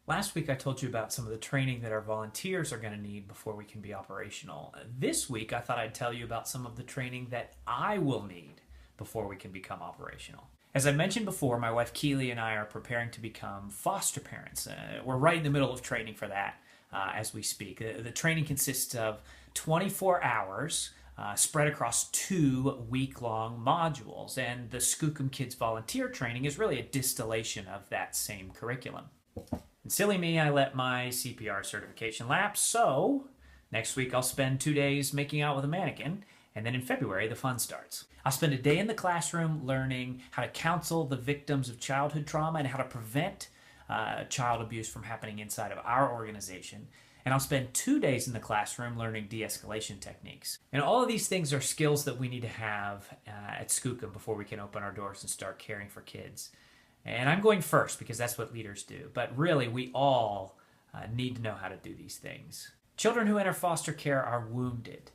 Last week I told you about some of the training that our volunteers are going to need before we can be operational. This week I thought I'd tell you about some of the training that I will need before we can become operational. As I mentioned before, my wife Keely and I are preparing to become foster parents. We're right in the middle of training for that as we speak. The training consists of 24 hours spread across 2 week-long modules, and the Skookum Kids volunteer training is really a distillation of that same curriculum. And silly me, I let my CPR certification lapse, so next week I'll spend 2 days making out with a mannequin, and then in February the fun starts. I'll spend a day in the classroom learning how to counsel the victims of childhood trauma and how to prevent child abuse from happening inside of our organization. And I'll spend 2 days in the classroom learning de-escalation techniques. And all of these things are skills that we need to have at Skookum before we can open our doors and start caring for kids. And I'm going first because that's what leaders do. But really, we all need to know how to do these things. Children who enter foster care are wounded.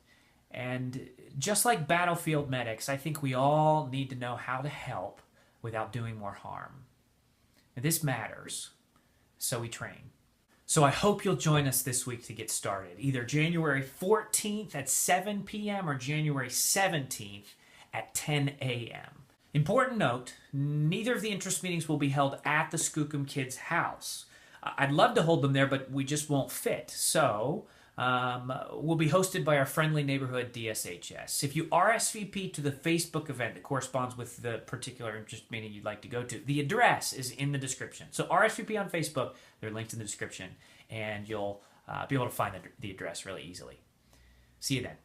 And just like battlefield medics, I think we all need to know how to help without doing more harm. And this matters, so we train. So I hope you'll join us this week to get started, either January 14th at 7 p.m. or January 17th at 10 a.m. Important note, neither of the interest meetings will be held at the Skookum Kids' house. I'd love to hold them there, but we just won't fit. So we'll be hosted by our friendly neighborhood DSHS. If you RSVP to the Facebook event that corresponds with the particular interest meeting you'd like to go to, the address is in the description. So RSVP on Facebook, there are links in the description, and you'll be able to find the address really easily. See you then.